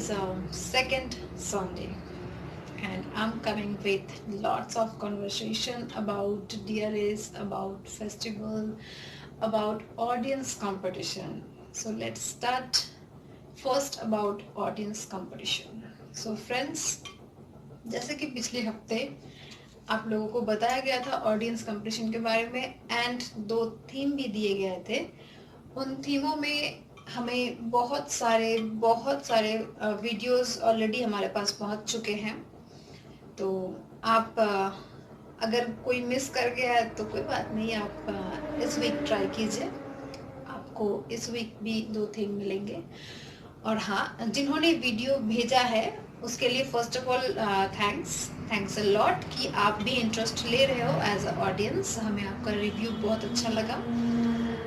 is second Sunday and I'm coming with lots of conversation about DRS, about festival, about audience competition. So let's start first about audience competition. So friends, जैसे कि पिछले हफ्ते आप लोगों को बताया गया था ऑडियंस कंपटीशन के बारे में एंड 2 थीम भी दिए गए थे। उन थीमों में हमें बहुत सारे वीडियोस ऑलरेडी हमारे पास पहुंच चुके हैं। तो आप अगर कोई मिस कर गया है तो कोई बात नहीं, आप इस वीक ट्राई कीजिए, आपको इस वीक भी 2 थीम मिलेंगे। और हाँ, जिन्होंने वीडियो भेजा है उसके लिए first of all thanks a lot कि आप भी इंटरेस्ट ले रहे हो एज अ ऑडियंस। हमें आपका रिव्यू बहुत अच्छा लगा।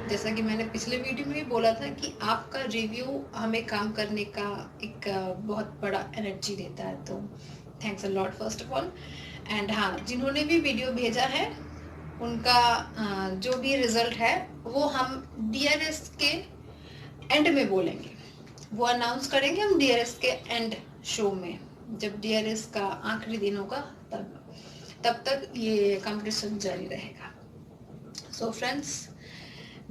जैसा कि मैंने पिछले वीडियो में भी बोला था कि आपका रिव्यू हमें काम करने का एक बहुत बड़ा एनर्जी देता है, तो thanks a lot first of all. And हाँ, जिन्होंने भी वीडियो भेजा है उनका जो भी रिजल्ट है वो हम DRS के एंड में बोलेंगे, वो अनाउंस करेंगे हम DRS के एंड शो में। जब DRS का आखिरी दिन होगा तब तक ये कंपटीशन जारी रहेगा। सो फ्रेंड्स,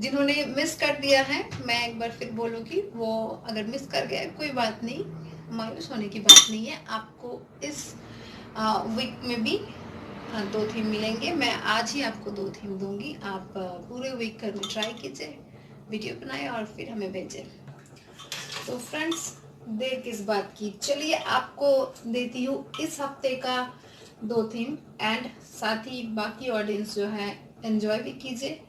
जिन्होंने मिस कर दिया है, मैं एक बार फिर बोलूँगी, वो अगर मिस कर गया कोई बात नहीं, मायूस होने की बात नहीं है। आपको इस वीक में भी 2 थीम मिलेंगे। मैं आज ही आपको 2 थीम दूंगी। आप पूरे वीक घर में ट्राई कीजिए, वीडियो बनाए और फिर हमें भेजें। तो फ्रेंड्स, देर किस बात की, चलिए आपको देती हूँ इस हफ्ते का 2 थीम एंड साथ ही बाकी ऑडियंस जो है एंजॉय भी कीजिए।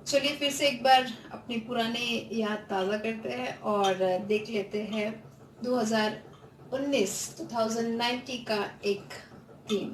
चलिए फिर से एक बार अपनी पुराने याद ताज़ा करते हैं और देख लेते हैं 2019 का एक थीम।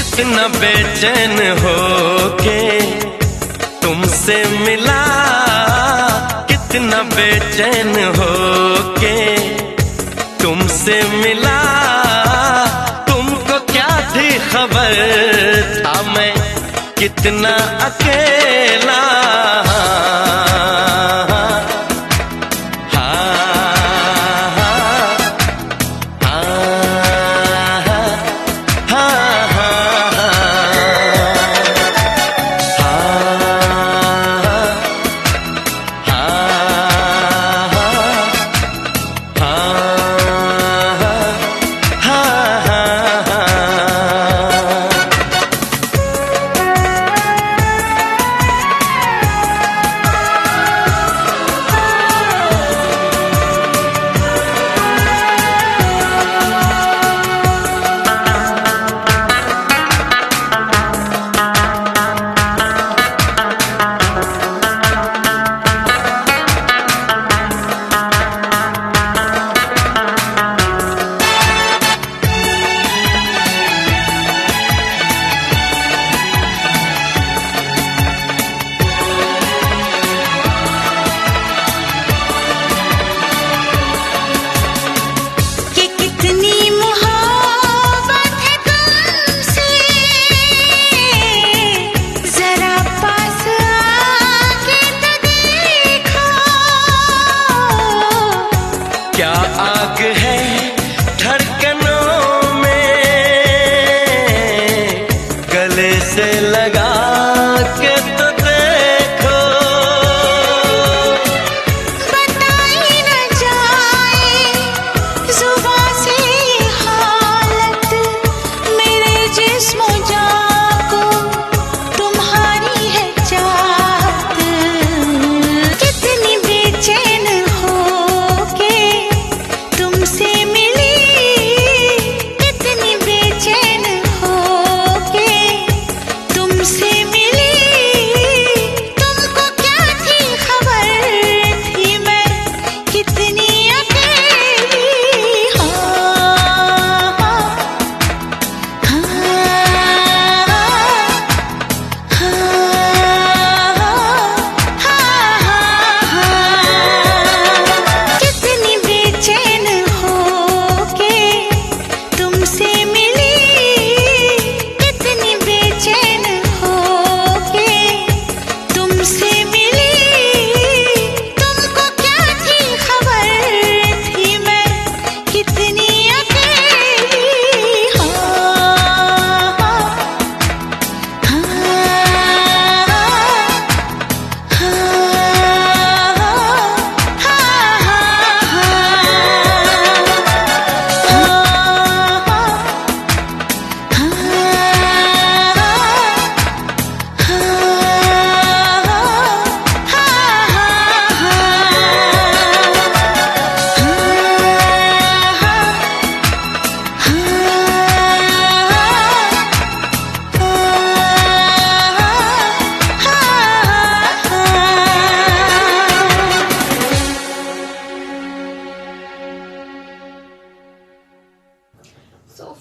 कितना बेचैन हो के तुमसे मिला, कितना बेचैन हो के तुमसे मिला, तुमको क्या थी खबर था मैं कितना अकेला।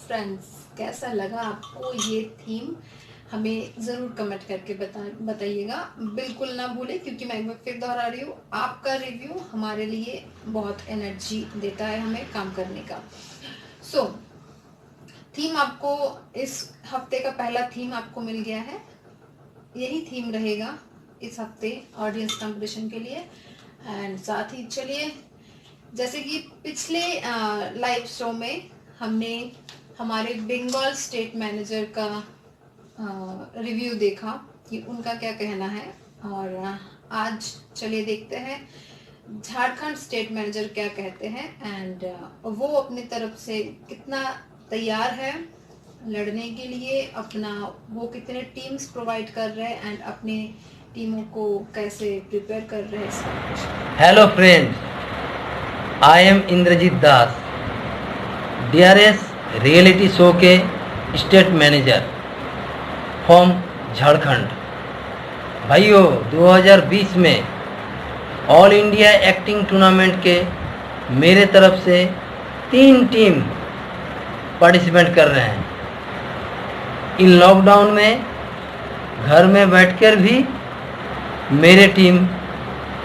फ्रेंड्स, कैसा लगा आपको ये थीम? हमें ज़रूर कमेंट करके बताइएगा। बिल्कुल ना भूलें, क्योंकि मैं एक बार फिर दोहरा रही हूँ, आपका रिव्यू हमारे लिए बहुत एनर्जी देता है हमें काम करने का। सो थीम आपको, इस हफ्ते का पहला थीम आपको मिल गया है। यही थीम रहेगा इस हफ्ते ऑडियंस कंपटीशन के लिए। एंड साथ ही चलिए, जैसे कि पिछले लाइव शो में हमने हमारे बंगाल स्टेट मैनेजर का रिव्यू देखा कि उनका क्या कहना है, और आज चलिए देखते हैं झारखंड स्टेट मैनेजर क्या कहते हैं। एंड वो अपनी तरफ से कितना तैयार है लड़ने के लिए, अपना वो कितने टीम्स प्रोवाइड कर रहे हैं एंड अपने टीमों को कैसे प्रिपेयर कर रहे हैं। Hello friends, I am Indrajit Das, DRS reality show के स्टेट मैनेजर फ्रॉम झारखंड। भाइयों, 2020 में ऑल इंडिया एक्टिंग टूर्नामेंट के मेरे तरफ से 3 टीम पार्टिसिपेट कर रहे हैं। इन लॉकडाउन में घर में बैठकर भी मेरे टीम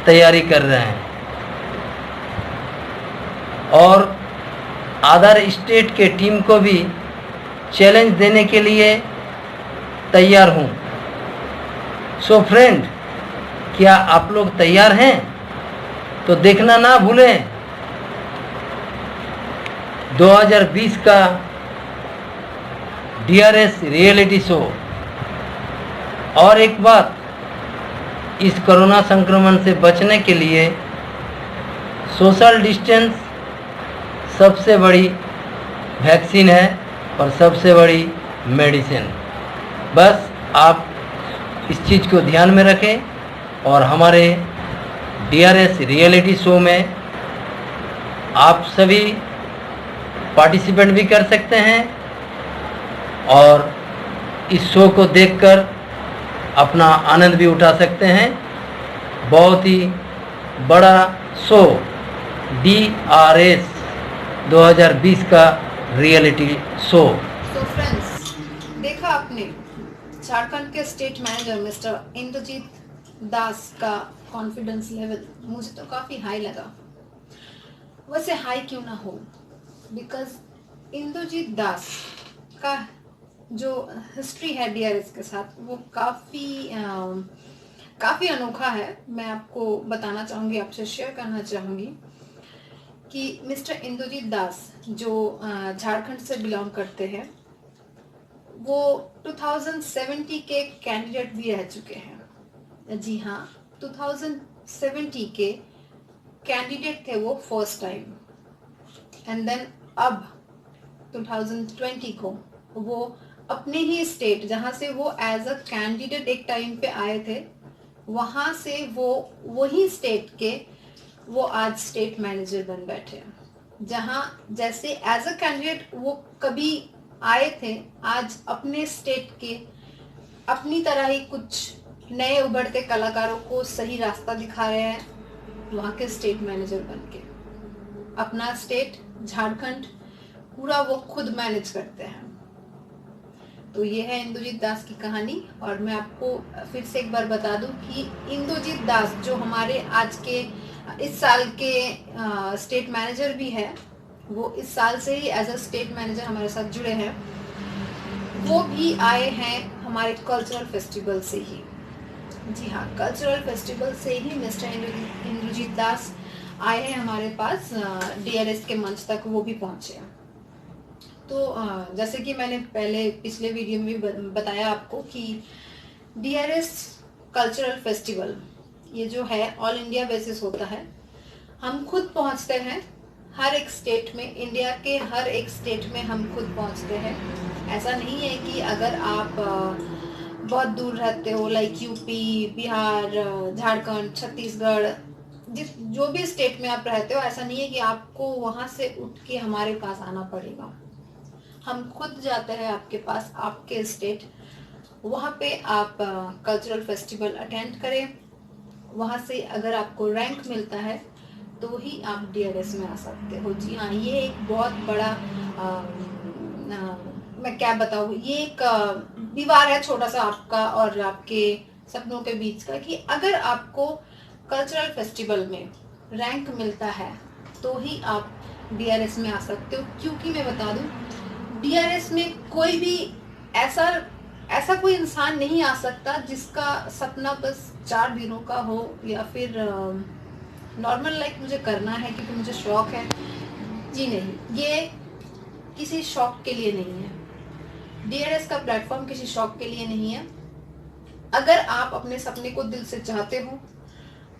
तैयारी कर रहे हैं और अदर स्टेट के टीम को भी चैलेंज देने के लिए तैयार हूँ। सो फ्रेंड, क्या आप लोग तैयार हैं? तो देखना ना भूलें 2020 का डीआरएस रियलिटी शो। और एक बात, इस कोरोना संक्रमण से बचने के लिए सोशल डिस्टेंस सबसे बड़ी वैक्सीन है और सबसे बड़ी मेडिसिन। बस आप इस चीज़ को ध्यान में रखें और हमारे डीआरएस रियलिटी शो में आप सभी पार्टिसिपेट भी कर सकते हैं और इस शो को देखकर अपना आनंद भी उठा सकते हैं। बहुत ही बड़ा शो डीआरएस 2020 का रियलिटी शो। तो फ्रेंड्स, देखा आपने झारखंड के स्टेट मैनेजर मिस्टर इंद्रजीत दास का कॉन्फिडेंस लेवल मुझे तो काफ़ी हाई लगा। वैसे हाई क्यों ना हो, बिकॉज इंद्रजीत दास का जो हिस्ट्री है डीआरएस के साथ वो काफ़ी अनोखा है। मैं आपको बताना चाहूँगी, आपसे शेयर करना चाहूँगी कि मिस्टर इंद्रजीत दास जो झारखंड से बिलोंग करते हैं, वो 2070 के कैंडिडेट भी रह चुके हैं। जी हाँ, 2070 के कैंडिडेट थे वो फर्स्ट टाइम। एंड देन अब 2020 को वो अपने ही स्टेट, जहाँ से वो एज अ कैंडिडेट एक टाइम पे आए थे, वहाँ से वो वही स्टेट के वो आज स्टेट मैनेजर बन बैठे। जहाँ जैसे एज अ कैंडिडेट वो कभी आए थे, आज अपने स्टेट के अपनी तरह ही कुछ नए उभरते कलाकारों को सही रास्ता दिखा रहे हैं, वहाँ के स्टेट मैनेजर बन के। अपना स्टेट झारखंड पूरा वो खुद मैनेज करते हैं। तो ये है इंद्रजीत दास की कहानी। और मैं आपको फिर से एक बार बता दूं कि इंद्रजीत दास जो हमारे आज के इस साल के स्टेट मैनेजर भी है, वो इस साल से ही एज अ स्टेट मैनेजर हमारे साथ जुड़े हैं। वो भी आए हैं हमारे कल्चरल फेस्टिवल से ही। जी हाँ, कल्चरल फेस्टिवल से ही मिस्टर इंद्रजीत दास आए हैं हमारे पास। डीआरएस के मंच तक वो भी पहुंचे। तो जैसे कि मैंने पहले पिछले वीडियो में भी बताया आपको कि डीआरएस कल्चरल फेस्टिवल ये जो है ऑल इंडिया बेसिस होता है। हम खुद पहुंचते हैं हर एक स्टेट में, इंडिया के हर एक स्टेट में हम खुद पहुंचते हैं। ऐसा नहीं है कि अगर आप बहुत दूर रहते हो, लाइक यूपी, बिहार, झारखंड, छत्तीसगढ़, जो भी स्टेट में आप रहते हो, ऐसा नहीं है कि आपको वहाँ से उठ के हमारे पास आना पड़ेगा। हम खुद जाते हैं आपके पास, आपके स्टेट, वहाँ पे आप कल्चरल फेस्टिवल अटेंड करें। वहाँ से अगर आपको रैंक मिलता है तो ही आप डीआरएस में आ सकते हो। जी हाँ, ये एक बहुत बड़ा मैं क्या बताऊँ, ये एक दीवार है छोटा सा आपका और आपके सपनों के बीच का, कि अगर आपको कल्चरल फेस्टिवल में रैंक मिलता है तो ही आप डीआरएस में आ सकते हो। क्योंकि मैं बता दूं, डीआरएस में कोई भी ऐसा कोई इंसान नहीं आ सकता जिसका सपना बस 4 दिनों का हो, या फिर नॉर्मल लाइफ मुझे करना है क्योंकि मुझे शौक है। जी नहीं, ये किसी शौक के लिए नहीं है। डीआरएस का प्लेटफॉर्म किसी शौक के लिए नहीं है। अगर आप अपने सपने को दिल से चाहते हो,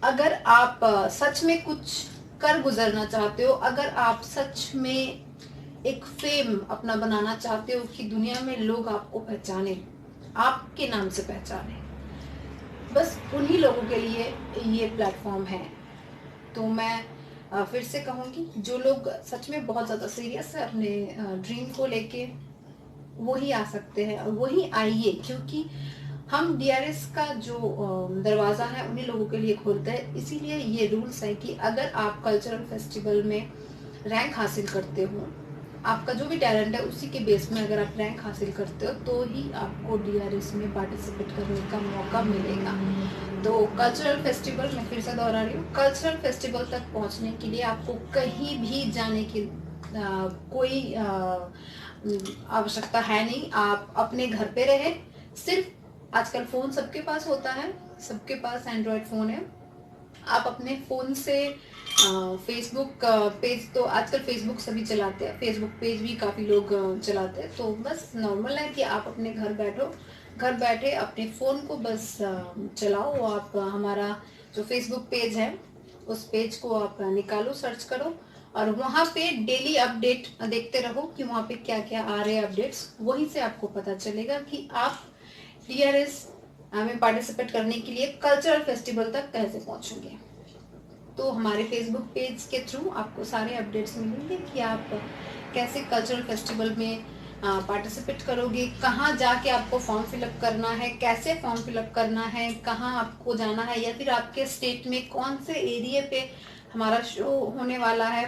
अगर आप सच में कुछ कर गुजरना चाहते हो, अगर आप सच में एक फेम अपना बनाना चाहते हो कि दुनिया में लोग आपको पहचाने, आपके नाम से पहचाने, बस उन्हीं लोगों के लिए ये प्लेटफॉर्म है। तो मैं फिर से कहूँगी, जो लोग सच में बहुत ज़्यादा सीरियस है अपने ड्रीम को लेके, वही आ सकते हैं और वही आइए, क्योंकि हम डीआरएस का जो दरवाज़ा है उन्हीं लोगों के लिए खोलते हैं। इसीलिए ये रूल्स है कि अगर आप कल्चरल फेस्टिवल में रैंक हासिल करते हो, आपका जो भी टैलेंट है उसी के बेस में अगर आप रैंक हासिल करते हो, तो ही आपको डीआरएस में पार्टिसिपेट करने का मौका मिलेगा। तो कल्चरल फेस्टिवल, मैं फिर से दोहरा रही हूँ, कल्चरल फेस्टिवल तक पहुँचने के लिए आपको कहीं भी जाने की कोई आवश्यकता है नहीं। आप अपने घर पे रहे, सिर्फ आजकल फ़ोन सबके पास होता है, सबके पास एंड्रॉयड फ़ोन है। आप अपने फ़ोन से फेसबुक पेज, तो आजकल फेसबुक सभी चलाते हैं, फेसबुक पेज भी काफ़ी लोग चलाते हैं। तो बस नॉर्मल है कि आप अपने घर बैठे अपने फ़ोन को बस चलाओ। आप हमारा जो फेसबुक पेज है उस पेज को आप निकालो, सर्च करो और वहाँ पे डेली अपडेट देखते रहो कि वहाँ पे क्या क्या आ रहे हैं अपडेट्स। वहीं से आपको पता चलेगा कि आप डीआरएस में पार्टिसिपेट करने के लिए कल्चरल फेस्टिवल तक कैसे पहुँचेंगे। तो हमारे फेसबुक पेज के थ्रू आपको सारे अपडेट्स मिलेंगे कि आप कैसे कल्चरल फेस्टिवल में पार्टिसिपेट करोगे, कहाँ जाके आपको फॉर्म फिलअप करना है, कैसे फॉर्म फिलअप करना है, कहाँ आपको जाना है, या फिर आपके स्टेट में कौन से एरिया पे हमारा शो होने वाला है।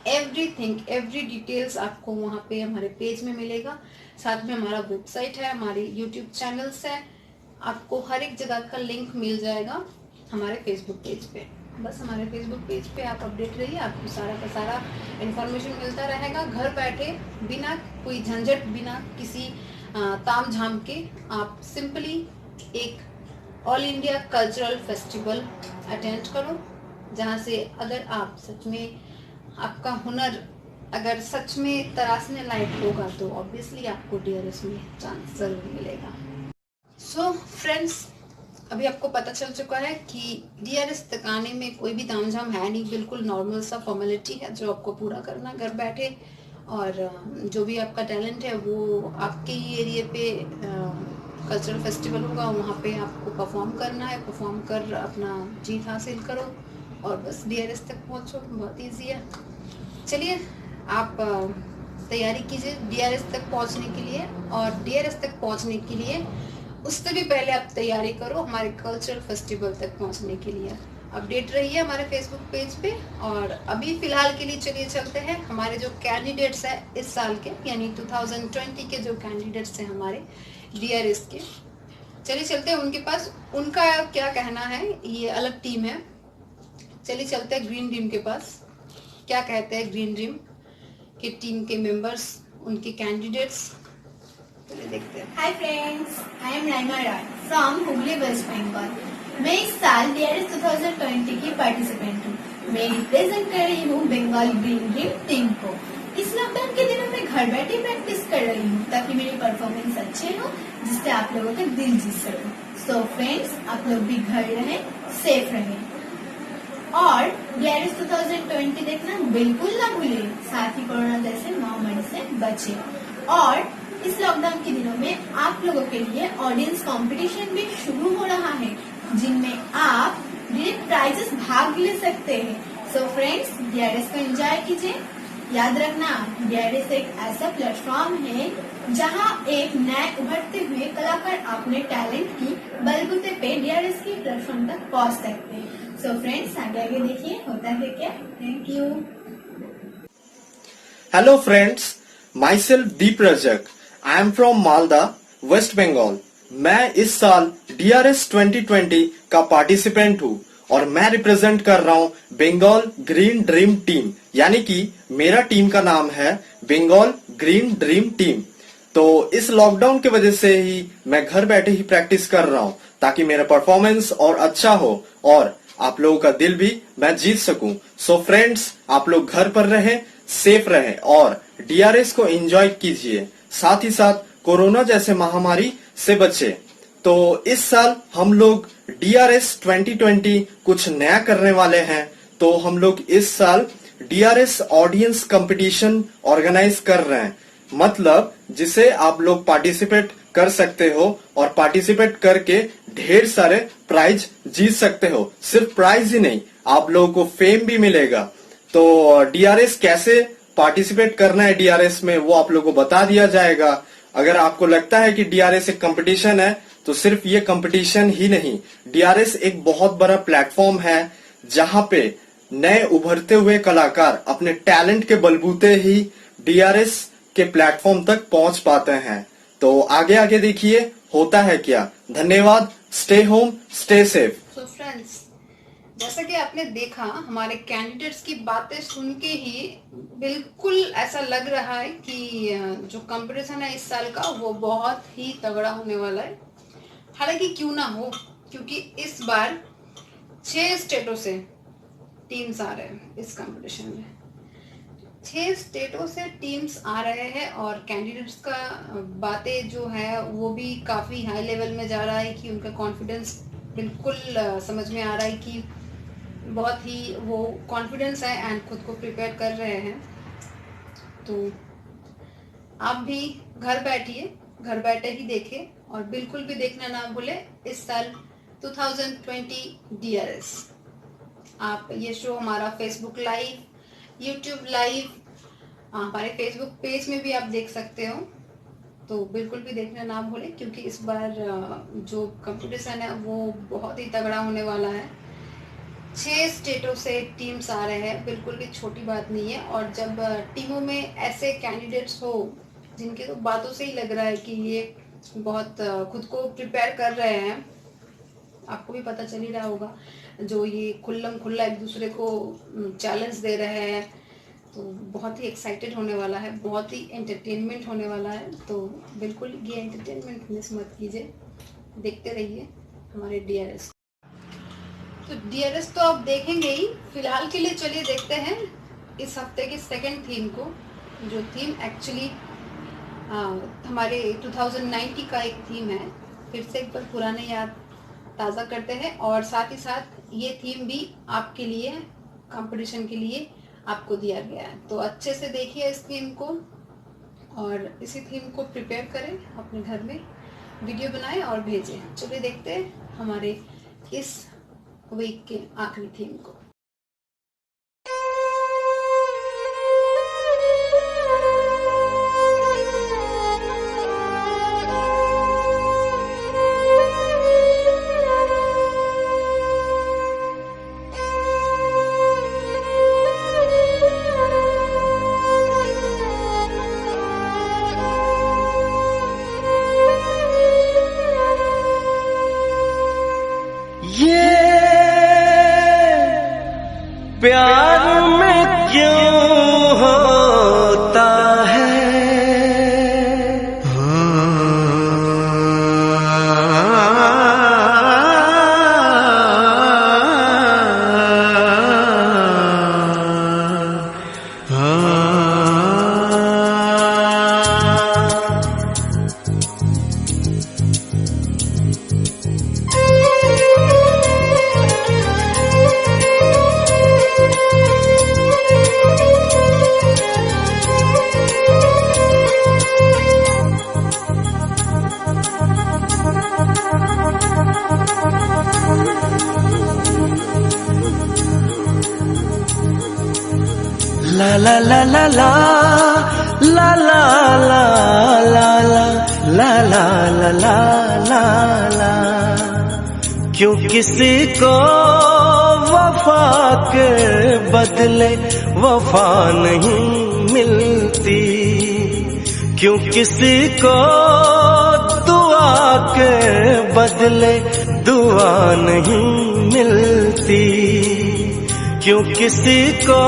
एवरीथिंग, एवरी डिटेल्स आपको वहाँ पे हमारे पेज में मिलेगा। साथ में हमारा वेबसाइट है, हमारी यूट्यूब चैनल्स है, आपको हर एक जगह का लिंक मिल जाएगा हमारे फेसबुक पेज पे। बस हमारे फेसबुक पेज पे आप अपडेट रहिए, आपको सारा का सारा इन्फॉर्मेशन मिलता रहेगा घर बैठे, बिना कोई झंझट, बिना किसी ताम झाम के। आप सिंपली एक all India cultural festival attend करो, जहाँ से अगर आप सच में आपका हुनर अगर सच में तराशने लायक होगा तो ऑब्वियसली आपको डीआरएस में चांस जरूर मिलेगा। सो फ्रेंड्स, अभी आपको पता चल चुका है कि डीआरएस तक आने में कोई भी तामझाम है नहीं, बिल्कुल नॉर्मल सा फॉर्मेलिटी है जो आपको पूरा करना घर बैठे। और जो भी आपका टैलेंट है वो आपके ही एरिया पे कल्चरल फेस्टिवल होगा, वहाँ पे आपको परफॉर्म करना है, परफॉर्म कर अपना जीत हासिल करो और बस डीआरएस तक पहुँचो। बहुत ईजी है। चलिए आप तैयारी कीजिए डीआरएस तक पहुँचने के लिए, और डीआरएस तक पहुँचने के लिए उससे भी पहले आप तैयारी करो हमारे कल्चरल फेस्टिवल तक पहुंचने के लिए। अपडेट रहिए हमारे फेसबुक पेज पे। और अभी फिलहाल के लिए चलिए चलते हैं हमारे जो कैंडिडेट्स हैं इस साल के, यानी 2020 के जो कैंडिडेट्स हैं हमारे डीआरएस के, चलिए चलते हैं उनके पास, उनका क्या कहना है। ये अलग टीम है, चलिए चलते हैं ग्रीन टीम के पास, क्या कहते हैं ग्रीन टीम के टीम के मेंबर्स, उनके कैंडिडेट्स। देखते हैं। Hi friends, I am Naima Rai from Hooghly West Bengal. मैं इस साल डीआरएस 2020 की पार्टिसिपेंट हूँ। मैं रिप्रेजेंट कर रही हूँ बंगाल ग्रीन ड्रीम टीम को। इस लॉकडाउन के दिनों में घर बैठे प्रैक्टिस कर रही हूँ ताकि मेरी परफॉर्मेंस अच्छे हो, जिससे आप लोगों का दिल जीत सकूं। सो फ्रेंड्स, आप लोग भी घर रहें, सेफ रहें और डीआरएस 2020 देखना बिल्कुल ना भूलें। साथ ही कोरोना जैसे महामारी से बचे। और इस लॉकडाउन के दिनों में आप लोगों के लिए ऑडियंस कंपटीशन भी शुरू हो रहा है, जिनमें आप डायरेक्ट प्राइजेस भाग ले सकते हैं। सो फ्रेंड्स, डीआरएस को एंजॉय कीजिए। याद रखना, डीआरएस एक ऐसा प्लेटफॉर्म है जहां एक नए उभरते हुए कलाकार अपने टैलेंट की बलबूते पे डीआरएस की प्लेटफॉर्म तक पहुंच सकते हैं। सो फ्रेंड्स, आगे आगे देखिए होता है क्या। Thank you. Hello friends, myself Deep Rajak. I am from Malda, West Bengal. मैं इस साल DRS 2020 का पार्टिसिपेंट हूँ और मैं रिप्रेजेंट कर रहा हूँ बंगाल ग्रीन ड्रीम टीम, यानी कि मेरा टीम का नाम है बंगाल ग्रीन ड्रीम टीम। तो इस लॉकडाउन की वजह से ही मैं घर बैठे ही प्रैक्टिस कर रहा हूँ ताकि मेरा परफॉर्मेंस और अच्छा हो और आप लोगों का दिल भी मैं जीत सकूं। सो फ्रेंड्स, आप लोग घर पर रहें, सेफ रहें और DRS को एंजॉय कीजिए, साथ ही साथ कोरोना जैसे महामारी से बचे। तो इस साल हम लोग DRS 2020 कुछ नया करने वाले हैं। तो हम लोग इस साल DRS ऑडियंस कंपटीशन ऑर्गेनाइज कर रहे हैं, मतलब जिसे आप लोग पार्टिसिपेट कर सकते हो और पार्टिसिपेट करके ढेर सारे प्राइज जीत सकते हो। सिर्फ प्राइज ही नहीं, आप लोगों को फेम भी मिलेगा। तो DRS कैसे पार्टिसिपेट करना है DRS में वो आप लोगों को बता दिया जाएगा। अगर आपको लगता है कि DRS एक कंपटीशन है तो सिर्फ ये कंपटीशन ही नहीं, DRS एक बहुत बड़ा प्लेटफॉर्म है जहां पे नए उभरते हुए कलाकार अपने टैलेंट के बलबूते ही DRS के प्लेटफॉर्म तक पहुंच पाते हैं। तो आगे आगे देखिए होता है क्या। धन्यवाद। Stay home, stay safe. So friends, जैसा कि आपने देखा, हमारे कैंडिडेट्स की बातें सुन के ही बिल्कुल ऐसा लग रहा है कि जो कंपटीशन है इस साल का वो बहुत ही तगड़ा होने वाला है। हालांकि क्यों ना हो, क्योंकि इस बार 6 स्टेटों से टीम्स आ रहे हैं इस कंपटीशन में। 6 स्टेटों से टीम्स आ रहे हैं और कैंडिडेट्स का बातें जो है वो भी काफ़ी हाई लेवल में जा रहा है कि उनका कॉन्फिडेंस बिल्कुल समझ में आ रहा है कि बहुत ही वो कॉन्फिडेंस है एंड खुद को प्रिपेयर कर रहे हैं। तो आप भी घर बैठिए, घर बैठे ही देखें और बिल्कुल भी देखना ना भूले इस साल 2020 DRS। आप ये शो हमारा फेसबुक लाइव, यूट्यूब लाइव, हमारे फेसबुक पेज में भी आप देख सकते हो। तो बिल्कुल भी देखना ना भूलें क्योंकि इस बार जो कंपटीशन है वो बहुत ही तगड़ा होने वाला है। 6 स्टेटों से टीम्स आ रहे हैं, बिल्कुल भी छोटी बात नहीं है। और जब टीमों में ऐसे कैंडिडेट्स हो जिनके तो बातों से ही लग रहा है कि ये बहुत खुद को प्रिपेयर कर रहे हैं, आपको भी पता चल ही रहा होगा, जो ये खुल्लम खुल्ला एक दूसरे को चैलेंज दे रहे हैं, तो बहुत ही एक्साइटेड होने वाला है, बहुत ही एंटरटेनमेंट होने वाला है। तो बिल्कुल ये एंटरटेनमेंट मिस मत कीजिए, देखते रहिए हमारे DRS। तो DRS तो आप देखेंगे ही, फिलहाल के लिए चलिए देखते हैं इस हफ्ते की सेकंड थीम को, जो थीम एक्चुअली हमारे 2090 का एक थीम है। फिर से एक बार पुराने याद ताज़ा करते हैं और साथ ही साथ ये थीम भी आपके लिए, कंपटीशन के लिए आपको दिया गया है। तो अच्छे से देखिए इस थीम को और इसी थीम को प्रिपेयर करें, अपने घर में वीडियो बनाएं और भेजें। चलिए देखते हैं हमारे इस वीक के आखिरी थीम को। प्यार में क्यों होता है La la la la la la la la la la la la la la la क्यों किसी को वफा के बदले वफा नहीं मिलती। क्यों किसी को दुआ के बदले दुआ नहीं मिलती, क्यों किसी को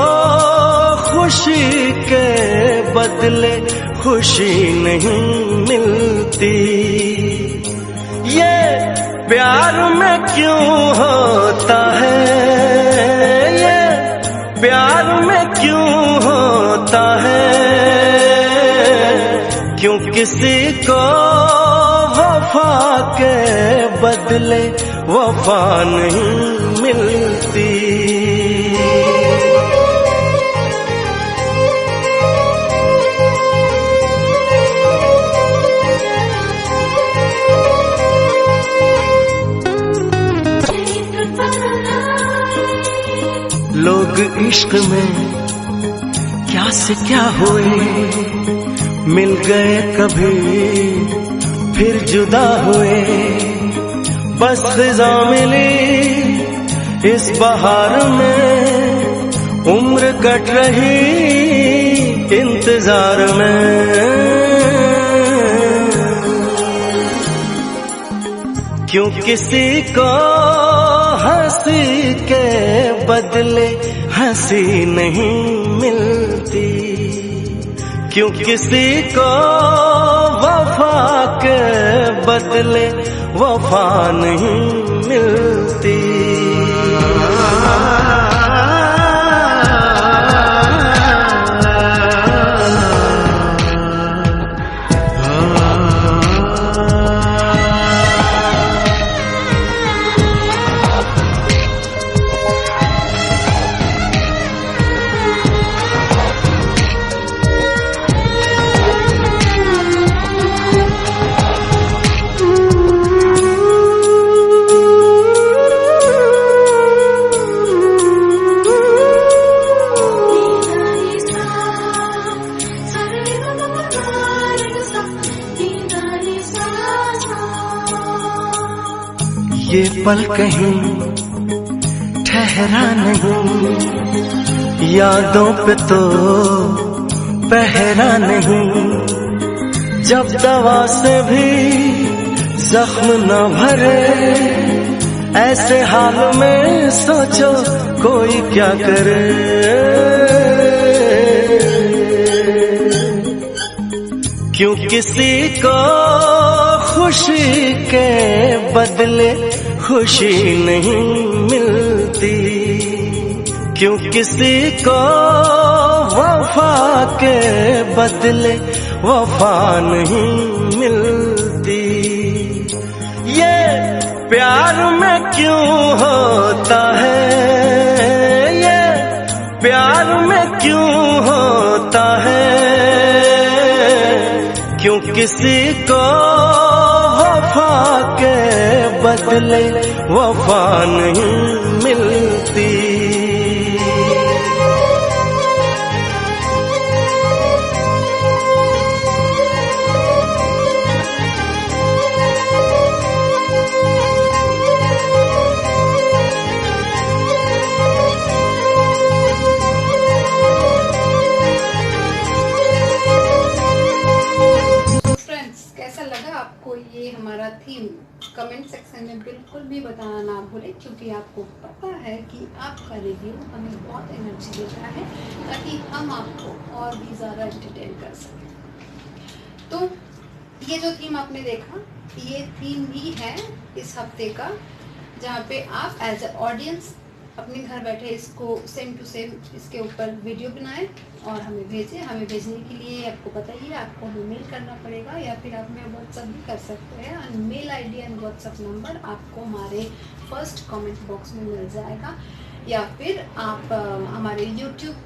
खुशी के बदले खुशी नहीं मिलती। ये प्यार में क्यों होता है, ये प्यार में क्यों होता है, क्यों किसी को वफा के बदले वफा नहीं मिलती। लोग इश्क में क्या से क्या हुए, मिल गए कभी फिर जुदा हुए। बस खिज़ा मिली इस बहार में, उम्र कट रही इंतजार में। क्यों किसी को हंसी के बदले हंसी नहीं मिलती, क्यों किसी को वफा के बदले वफा नहीं मिलती। ये पल कहीं ठहरा नहीं, यादों पे तो पहरा नहीं। जब दवा से भी जख्म न भरे, ऐसे हाल में सोचो कोई क्या करे। क्यों किसी को खुशी के बदले खुशी नहीं मिलती, क्यों किसी को वफा के बदले वफा नहीं मिलती। ये प्यार में क्यों होता है, ये प्यार में क्यों होता है, क्यों किसी को वफा के बदले वफा नहीं मिलती। ये हमारा थीम कमेंट सेक्शन में बिल्कुल भी बताना ना भूलें, क्योंकि आपको पता है कि आपका रिव्यू हमें बहुत एनर्जी देता है ताकि हम आपको और भी ज़्यादा एंटरटेन कर सकें। तो ये जो थीम आपने देखा, ये थीम ही है इस हफ्ते का, जहाँ पे आप एज ए ऑडियंस अपने घर बैठे इसको सेम टू सेम इसके ऊपर वीडियो बनाएं और हमें भेजें। हमें भेजने के लिए आपको पता ही है, आपको हमें मेल करना पड़ेगा या फिर आप हमें व्हाट्सअप भी कर सकते हैं। और mail ID and WhatsApp number आपको हमारे फर्स्ट कमेंट बॉक्स में मिल जाएगा, या फिर आप हमारे यूट्यूब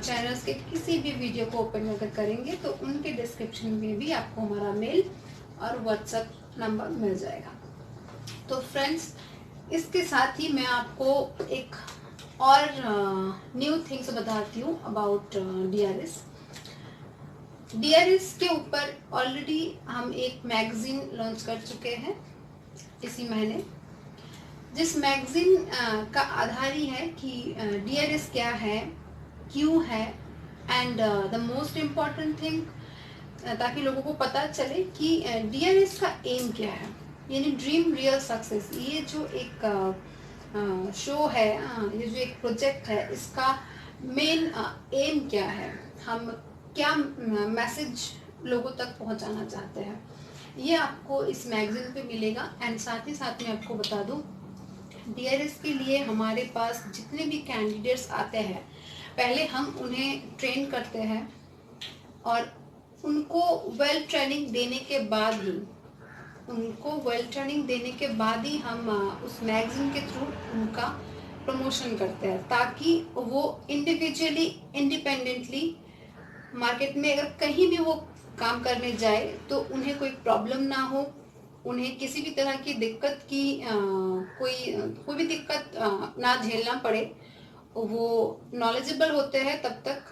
चैनल्स के किसी भी वीडियो को ओपन अगर करेंगे तो उनके डिस्क्रिप्शन में भी आपको हमारा मेल और व्हाट्सअप नंबर मिल जाएगा। तो फ्रेंड्स, इसके साथ ही मैं आपको एक और न्यू थिंग्स बताती हूँ अबाउट DRS। DRS के ऊपर ऑलरेडी हम एक मैगजीन लॉन्च कर चुके हैं इसी महीने, जिस मैगजीन का आधार ही है कि DRS क्या है, क्यों है, and the most important thing ताकि लोगों को पता चले कि DRS का एम क्या है, यानी ड्रीम रियल सक्सेस। ये जो एक शो है, ये जो एक प्रोजेक्ट है, इसका मेन एम क्या है, हम क्या मैसेज लोगों तक पहुंचाना चाहते हैं, ये आपको इस मैगजीन पे मिलेगा। एंड साथ ही साथ में आपको बता दूं, DRS के लिए हमारे पास जितने भी कैंडिडेट्स आते हैं, पहले हम उन्हें ट्रेन करते हैं और उनको वेल ट्रेनिंग देने के बाद ही हम उस मैगजीन के थ्रू उनका प्रमोशन करते हैं, ताकि वो इंडिविजुअली इंडिपेंडेंटली मार्केट में अगर कहीं भी वो काम करने जाए तो उन्हें कोई प्रॉब्लम ना हो, उन्हें किसी भी तरह की दिक्कत की कोई भी दिक्कत ना झेलना पड़े। वो नॉलेजेबल होते हैं तब तक,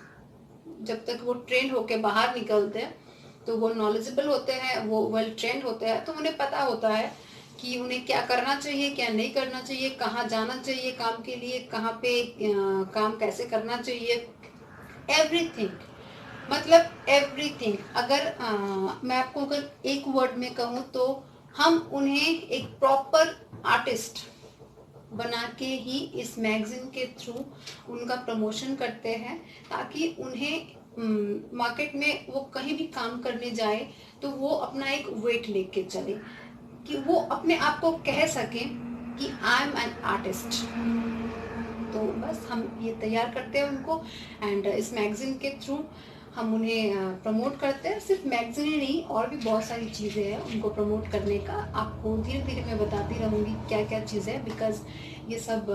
जब तक वो ट्रेन होके बाहर निकलते हैं तो वो नॉलेजेबल होते हैं, वो वेल ट्रेंड होते हैं, तो उन्हें पता होता है कि उन्हें क्या करना चाहिए, क्या नहीं करना चाहिए, कहाँ जाना चाहिए काम के लिए, कहाँ पे काम कैसे करना चाहिए, एवरीथिंग, मतलब एवरीथिंग। अगर मैं आपको अगर एक वर्ड में कहूँ तो हम उन्हें एक प्रॉपर आर्टिस्ट बना के ही इस मैगजीन के थ्रू उनका प्रमोशन करते हैं, ताकि उन्हें मार्केट में वो कहीं भी काम करने जाए तो वो अपना एक वेट लेके चले, कि वो अपने आप को कह सकें कि आई एम एन आर्टिस्ट। तो बस हम ये तैयार करते हैं उनको, एंड इस मैगजीन के थ्रू हम उन्हें प्रमोट करते हैं। सिर्फ मैगजीन ही नहीं, और भी बहुत सारी चीज़ें हैं उनको प्रमोट करने का। आपको धीरे धीरे मैं बताती रहूँगी क्या क्या चीज़ें हैं, बिकॉज ये सब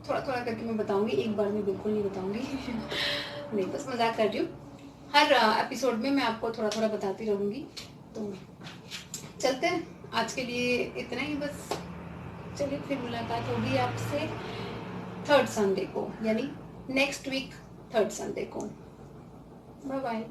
थोड़ा थोड़ा करके मैं बताऊँगी, एक बार में बिल्कुल नहीं बताऊँगी नहीं, बस मजाक कर रही हूँ। हर एपिसोड में मैं आपको थोड़ा थोड़ा बताती रहूँगी। तो चलते हैं, आज के लिए इतना ही बस। चलिए, फिर मुलाकात होगी आपसे थर्ड संडे को, यानी नेक्स्ट वीक थर्ड संडे को। Bye bye.